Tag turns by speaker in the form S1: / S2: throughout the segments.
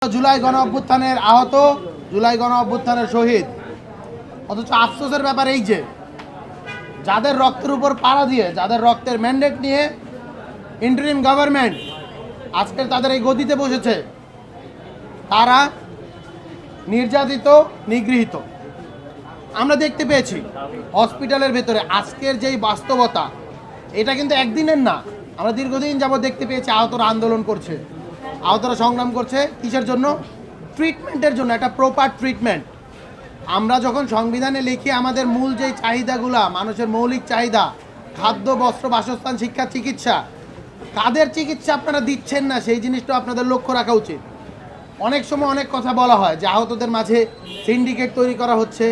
S1: জুলাই গণ অভ্যুত্থানের আহত, জুলাই গণ অভ্যুত্থানের শহীদ। অথচ আফসোসের ব্যাপার এই যে যাদের রক্তের উপর পাড়া দিয়ে, যাদের রক্তের ম্যান্ডেট নিয়ে ইন্টারিম গভর্নমেন্ট আজকে তাদের এই গদিতে বসেছে, তারা নির্যাতিত, নিগৃহীত। আমরা দেখতে পেয়েছি হসপিটালের ভেতরে আজকের যেই বাস্তবতা, এটা কিন্তু একদিনের না। আমরা দীর্ঘদিন যাবত দেখতে পেয়েছি আহতরা আন্দোলন করছে, আহতরা সংগ্রাম করছে কিসের জন্য? ট্রিটমেন্টের জন্য, একটা প্রপার ট্রিটমেন্ট। আমরা যখন সংবিধানে লিখি আমাদের মূল যেই চাহিদাগুলা, মানুষের মৌলিক চাহিদা, খাদ্য, বস্ত্র, বাসস্থান, শিক্ষা, চিকিৎসা, তাদের চিকিৎসা আপনারা দিচ্ছেন না, সেই জিনিসটা আপনাদের লক্ষ্য রাখা উচিত। অনেক সময় অনেক কথা বলা হয় যে আহতদের মাঝে সিন্ডিকেট তৈরি করা হচ্ছে,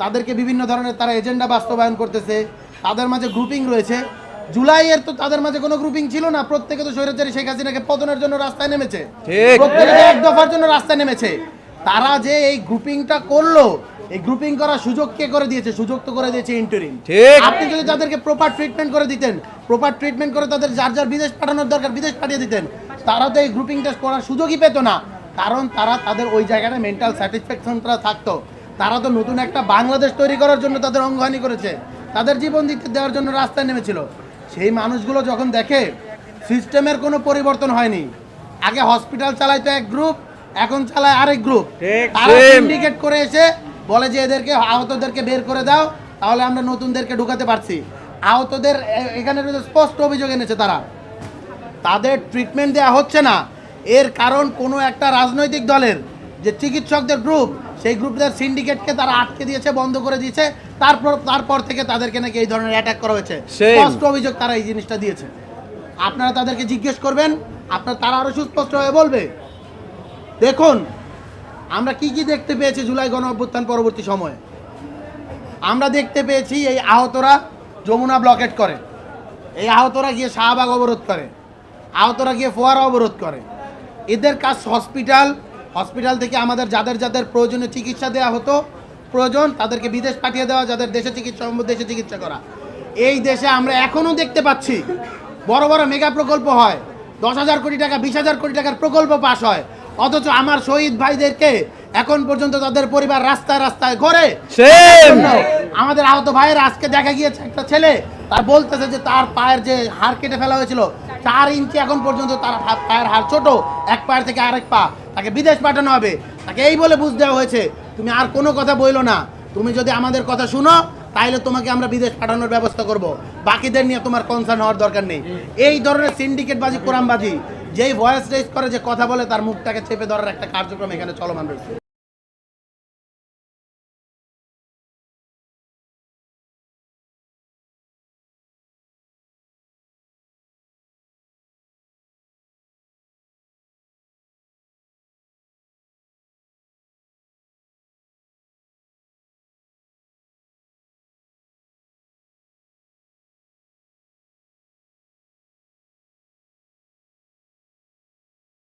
S1: তাদেরকে বিভিন্ন ধরনের তারা এজেন্ডা বাস্তবায়ন করতেছে, তাদের মাঝে গ্রুপিং রয়েছে। জুলাইয়ের তো তাদের মাঝে কোনো গ্রুপিং ছিল না, প্রত্যেকে তো স্বৈরাচারী শেখ হাসিনাকে পতনের জন্য রাস্তায় নেমেছে, প্রত্যেকে এক দফার জন্য রাস্তায় নেমেছে। তারা যে এই গ্রুপিংটা করলো, এই গ্রুপিং করার সুযোগ কে করে দিয়েছে? সুযোগ তো করে দিয়েছে ইন্টারিম। আপনি যদি তাদেরকে প্রপার ট্রিটমেন্ট করে দিতেন, প্রপার ট্রিটমেন্ট করে তাদের যার যার বিদেশ পাঠানোর দরকার বিদেশ পাঠিয়ে দিতেন, তারা তো এই গ্রুপিংটা করার সুযোগই পেত না। কারণ তারা তাদের ওই জায়গাটা মেন্টাল স্যাটিসফ্যাকশনটা থাকতো। তারা তো নতুন একটা বাংলাদেশ তৈরি করার জন্য তাদের অঙ্গহানি করেছে, তাদের জীবন দিতে দেওয়ার জন্য রাস্তায় নেমেছিল। সেই মানুষগুলো যখন দেখে সিস্টেমের কোনো পরিবর্তন হয়নি, আগে হসপিটাল চালাইতো এক গ্রুপ, এখন চালায় আরেক গ্রুপ, তারা সিন্ডিকেট করে এসে বলে যে এদেরকে, আহতদেরকে বের করে দাও, তাহলে আমরা নতুনদেরকে ঢুকাতে পারছি। আহতদের এখানে স্পষ্ট অভিযোগ এনেছে তারা, তাদের ট্রিটমেন্ট দেওয়া হচ্ছে না। এর কারণ কোনো একটা রাজনৈতিক দলের যে চিকিৎসকদের গ্রুপ, সেই গ্রুপদের সিন্ডিকেটকে তারা আটকে দিয়েছে, বন্ধ করে দিয়েছে। তারপর থেকে তাদেরকে নাকি এই ধরনের অ্যাটাক করা হয়েছে, স্পষ্ট অভিযোগ তারা এই জিনিসটা দিয়েছে। আপনারা তাদেরকে জিজ্ঞেস করবেন, তারা আরো সুস্পষ্টভাবে বলবে। দেখুন আমরা কি কি দেখতে পেয়েছি জুলাই গণ অভ্যুত্থান পরবর্তী সময়ে। আমরা দেখতে পেয়েছি এই আহতরা যমুনা ব্লকেট করে, এই আহতরা গিয়ে শাহবাগ অবরোধ করে, আহতরা গিয়ে ফোয়ারা অবরোধ করে। এদের কাজ হসপিটাল থেকে আমাদের যাদের যাদের প্রয়োজনীয় চিকিৎসা দেওয়া হতো, প্রয়োজন তাদেরকে বিদেশ পাঠিয়ে দেওয়া, যাদের দেশে চিকিৎসা সম্ভব দেশে চিকিৎসা করা। এই দেশে আমরা এখনও দেখতে পাচ্ছি বড় বড় মেগা প্রকল্প হয়, 10,000 কোটি টাকা 20,000 কোটি টাকার প্রকল্প পাস হয়, অথচ আমার শহীদ ভাইদেরকে এখন পর্যন্ত তাদের পরিবার রাস্তায় রাস্তায় ঘোরে। আমাদের আহত ভাইয়ের আজকে দেখা গিয়েছে একটা ছেলে তার বলতেছে যে তার পায়ের যে হাড় কেটে ফেলা হয়েছিল 4 ইঞ্চি, এখন পর্যন্ত তার পায়ের হাড় ছোট, এক পায়ের থেকে আরেক পা, তাকে বিদেশ পাঠানো হবে। তাকে এই বলে বুঝ দেওয়া হয়েছে তুমি আর কোনো কথা বইলো না, তুমি যদি আমাদের কথা শুনো তাইলে তোমাকে আমরা বিদেশ পাঠানোর ব্যবস্থা করব, বাকিদের নিয়ে তোমার কনসার্ন হওয়ার দরকার নেই। এই ধরনের সিন্ডিকেটবাজি, কোরআনবাজি, যেই ভয়েস রেজ করে, যে কথা বলে, তার মুখটাকে চেপে ধরার একটা কার্যক্রম এখানে চলমান রয়েছে।